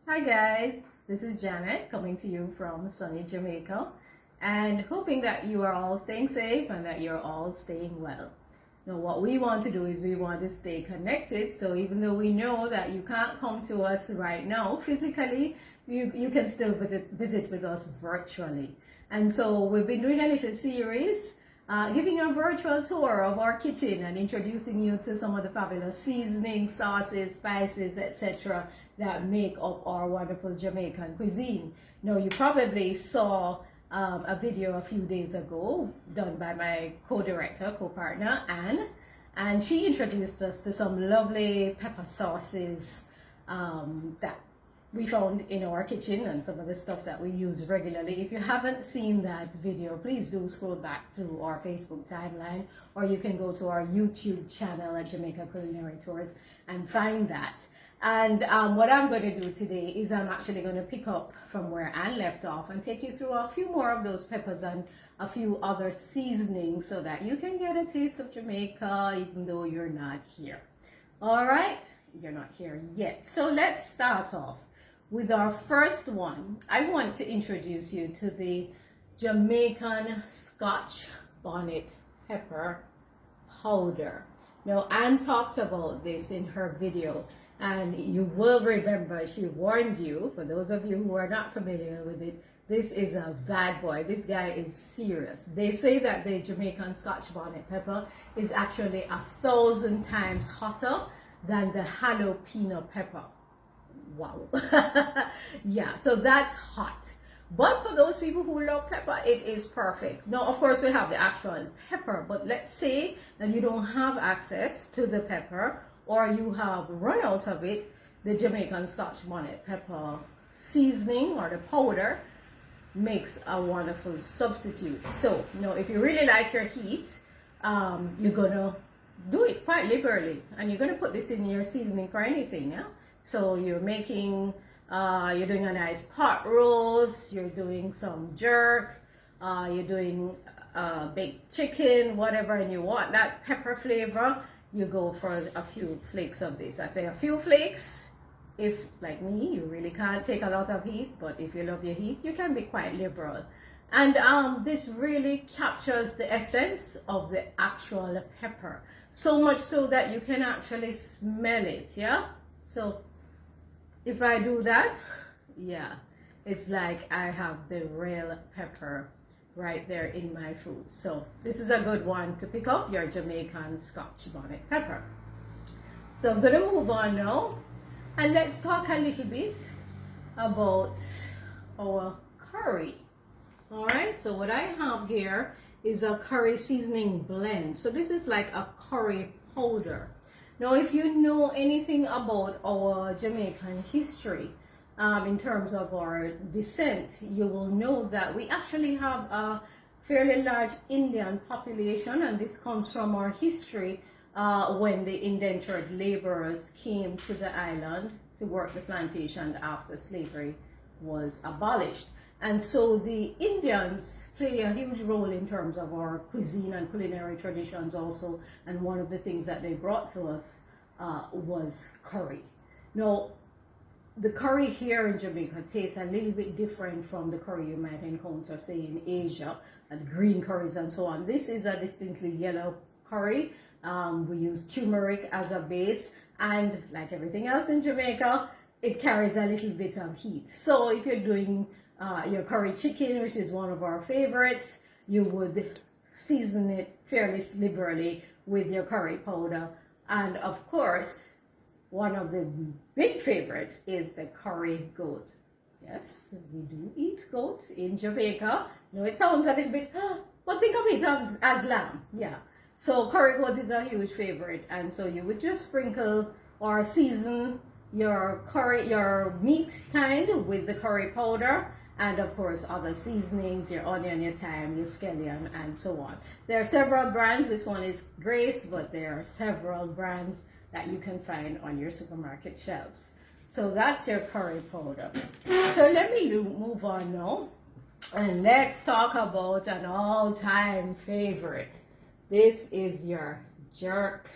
Hi guys, this is Janet coming to you from sunny Jamaica and hoping that you are all staying safe and that you're all staying well. Now what we want to do is we want to stay connected, so even though we know that you can't come to us right now physically, you can still visit with us virtually. And so we've been doing a little series giving you a virtual tour of our kitchen and introducing you to some of the fabulous seasonings, sauces, spices, etc. that make up our wonderful Jamaican cuisine. Now, you probably saw a video a few days ago done by my co-director, co-partner, Anne, and she introduced us to some lovely pepper sauces that we found in our kitchen and some of the stuff that we use regularly. If you haven't seen that video, please do scroll back through our Facebook timeline, or you can go to our YouTube channel at Jamaica Culinary Tours and find that. And what I'm going to do today is I'm actually going to pick up from where Anne left off and take you through a few more of those peppers and a few other seasonings so that you can get a taste of Jamaica even though you're not here. All right, you're not here yet. So let's start off with our first one. I want to introduce you to the Jamaican Scotch bonnet pepper powder. Now, Anne talks about this in her video, and you will remember she warned you, for those of you who are not familiar with it, this is a bad boy. This guy is serious. They say that the Jamaican Scotch bonnet pepper is actually 1,000 times hotter than the jalapeno pepper. Wow. Yeah, so that's hot. But for those people who love pepper, it is perfect. Now, of course, we have the actual pepper, but let's say that you don't have access to the pepper or you have run out of it. The Jamaican Scotch bonnet pepper seasoning or the powder makes a wonderful substitute. So, if you really like your heat, you're gonna do it quite liberally, and you're gonna put this in your seasoning for anything, yeah? So you're making, you're doing a nice pot roast, you're doing some jerk, you're doing baked chicken, whatever, and you want that pepper flavor, you go for a few flakes of this. I say a few flakes. If, like me, you really can't take a lot of heat, but if you love your heat, you can be quite liberal. And this really captures the essence of the actual pepper, so much so that you can actually smell it, yeah? So if I do that, yeah, it's like I have the real pepper right there in my food. So this is a good one to pick up, your Jamaican Scotch bonnet pepper. So I'm gonna move on now, and let's talk a little bit about our curry. All right, so what I have here is a curry seasoning blend. So this is like a curry powder. Now, if you know anything about our Jamaican history, in terms of our descent, you will know that we actually have a fairly large Indian population, and this comes from our history when the indentured laborers came to the island to work the plantation after slavery was abolished. And so the Indians play a huge role in terms of our cuisine and culinary traditions also. And one of the things that they brought to us was curry. Now, the curry here in Jamaica tastes a little bit different from the curry you might encounter, say, in Asia, and green curries and so on. This is a distinctly yellow curry. We use turmeric as a base, and like everything else in Jamaica, it carries a little bit of heat. So if you're doing your curry chicken, which is one of our favorites, you would season it fairly liberally with your curry powder. And of course, one of the big favorites is the curry goat. Yes, we do eat goat in Jamaica. No, it sounds a little bit, but think of it as lamb. Yeah. So curry goat is a huge favorite, and so you would just sprinkle or season your curry, your meat kind with the curry powder, and of course other seasonings, your onion, your thyme, your scallion, and so on. There are several brands. This one is Grace, but there are several brands that you can find on your supermarket shelves. So that's your curry powder. So let me move on now, and let's talk about an all-time favorite. This is your jerk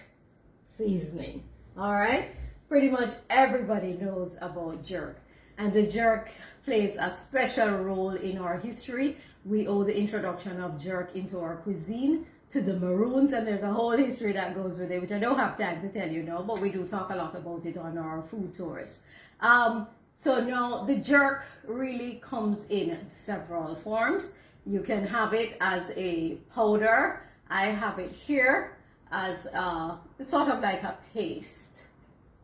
seasoning. All right, pretty much everybody knows about jerk. And the jerk plays a special role in our history. We owe the introduction of jerk into our cuisine to the Maroons, and there's a whole history that goes with it, which I don't have time to tell you now, but we do talk a lot about it on our food tours. So now the jerk really comes in several forms. You can have it as a powder. I have it here as sort of like a paste,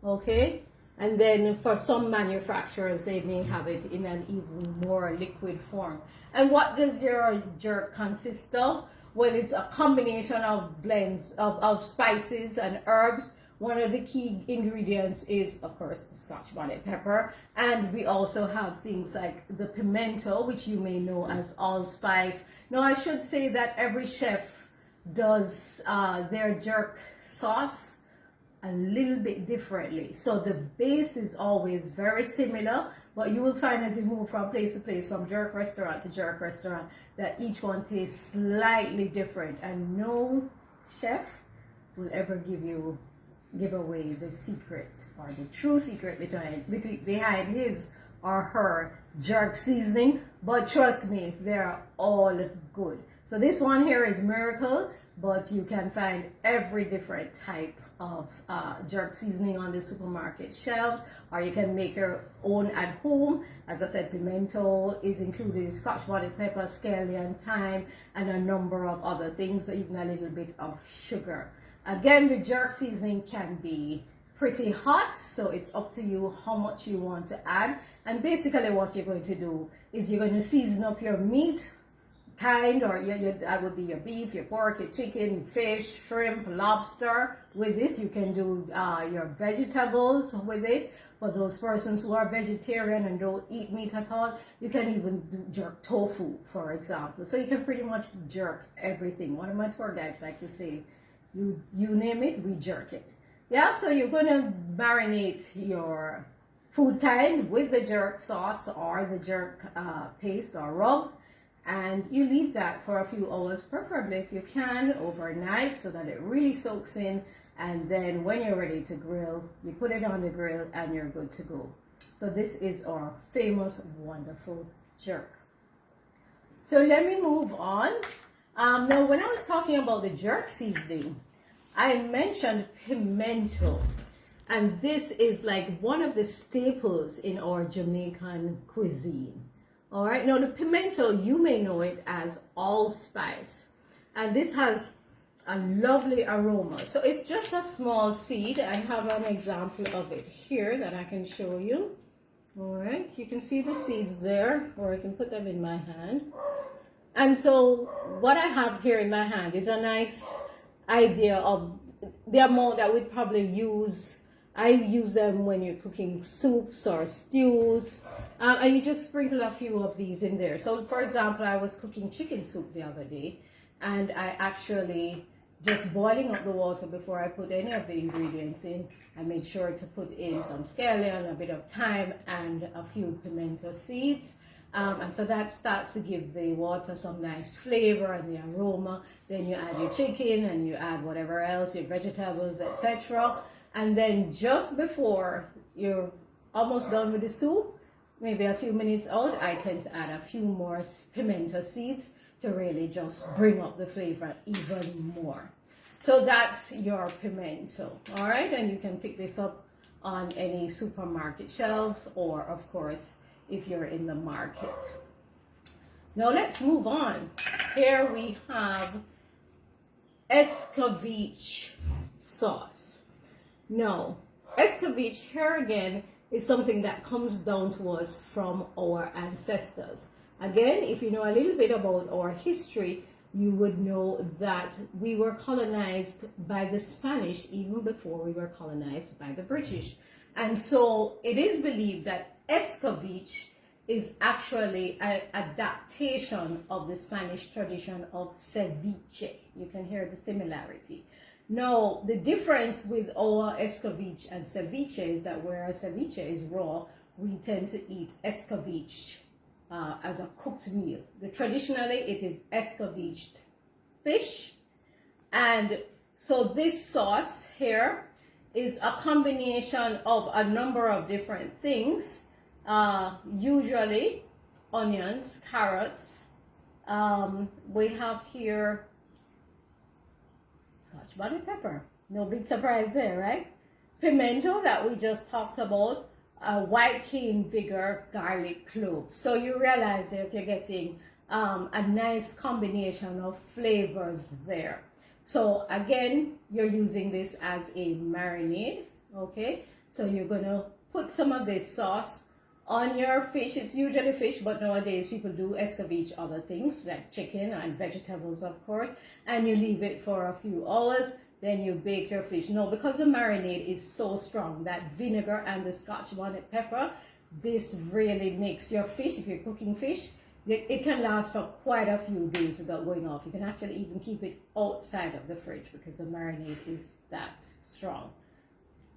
okay? And then for some manufacturers, they may have it in an even more liquid form. And what does your jerk consist of? Well, it's a combination of blends of spices and herbs. One of the key ingredients is, of course, the Scotch bonnet pepper. And we also have things like the pimento, which you may know as allspice. Now, I should say that every chef does their jerk sauce a little bit differently. So the base is always very similar, but you will find as you move from place to place, from jerk restaurant to jerk restaurant, that each one tastes slightly different, and no chef will ever give away the secret or the true secret behind his or her jerk seasoning. But trust me, they're all good. So this one here is Miracle, but you can find every different type of jerk seasoning on the supermarket shelves, or you can make your own at home. As I said, pimento is included, Scotch bonnet pepper, scallion, thyme, and a number of other things, even a little bit of sugar. Again, the jerk seasoning can be pretty hot, so it's up to you how much you want to add. And basically what you're going to do is you're going to season up your meat kind, or that would be your beef, your pork, your chicken, fish, shrimp, lobster. With this, you can do your vegetables with it. For those persons who are vegetarian and don't eat meat at all, you can even do jerk tofu, for example. So you can pretty much jerk everything. One of my tour guides likes to say, you name it, we jerk it. Yeah, so you're going to marinate your food kind with the jerk sauce or the jerk paste or rub. And you leave that for a few hours, preferably if you can, overnight, so that it really soaks in. And then when you're ready to grill, you put it on the grill and you're good to go. So this is our famous, wonderful jerk. So let me move on. Now, when I was talking about the jerk seasoning, I mentioned pimento. And this is like one of the staples in our Jamaican cuisine. All right, now the pimento, you may know it as allspice, and this has a lovely aroma. So it's just a small seed. I have an example of it here that I can show you. All right, you can see the seeds there, or I can put them in my hand. And so what I have here in my hand is a nice idea of the amount that we'd probably use. I use them when you're cooking soups or stews, and you just sprinkle a few of these in there. So for example, I was cooking chicken soup the other day, and I actually just boiling up the water before I put any of the ingredients in. I made sure to put in some scallion, a bit of thyme, and a few pimento seeds. And so that starts to give the water some nice flavor and the aroma. Then you add your chicken and you add whatever else, your vegetables, etc. And then just before you're almost done with the soup, maybe a few minutes out, I tend to add a few more pimento seeds to really just bring up the flavor even more. So that's your pimento, all right? And you can pick this up on any supermarket shelf, or of course, if you're in the market. Now let's move on. Here we have escabeche sauce. Now, escabeche here again is something that comes down to us from our ancestors. Again, if you know a little bit about our history, you would know that we were colonized by the Spanish even before we were colonized by the British. And so it is believed that escabeche is actually an adaptation of the Spanish tradition of ceviche. You can hear the similarity. Now, the difference with our escabeche and ceviche is that whereas ceviche is raw, we tend to eat escabeche as a cooked meal. Traditionally, it is escabeched fish. And so this sauce here is a combination of a number of different things. Usually onions, carrots. We have here Scotch bonnet pepper. No big surprise there, right? Pimento that we just talked about. White cane vinegar, garlic cloves. So you realize that you're getting a nice combination of flavors there. So again, you're using this as a marinade, okay? So you're gonna put some of this sauce on your fish. It's usually fish, but nowadays people do escabeche other things like chicken and vegetables, of course, and you leave it for a few hours. Then you bake your fish. Now, because the marinade is so strong, that vinegar and the Scotch bonnet pepper, this really makes your fish, if you're cooking fish, it can last for quite a few days without going off. You can actually even keep it outside of the fridge because the marinade is that strong.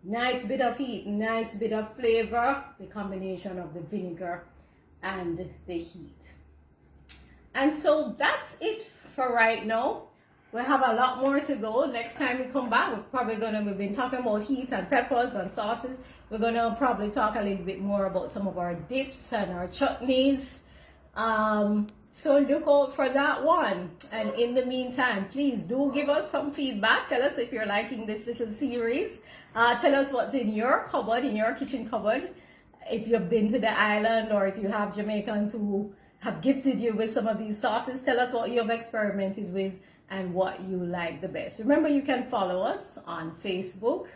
Nice bit of heat, nice bit of flavor, the combination of the vinegar and the heat. And so that's it for right now. We have a lot more to go. Next time we come back, we've been talking about heat and peppers and sauces. We're gonna probably talk a little bit more about some of our dips and our chutneys. So look out for that one. And in the meantime, please do give us some feedback. Tell us if you're liking this little series. Tell us what's in your cupboard, in your kitchen cupboard. If you've been to the island or if you have Jamaicans who have gifted you with some of these sauces, tell us what you've experimented with and what you like the best. Remember, you can follow us on Facebook.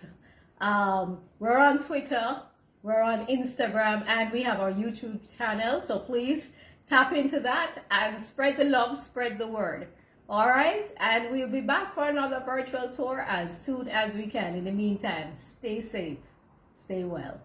We're on Twitter. We're on Instagram, and we have our YouTube channel. So please tap into that and spread the love, spread the word. All right, and we'll be back for another virtual tour as soon as we can. In the meantime, stay safe, stay well.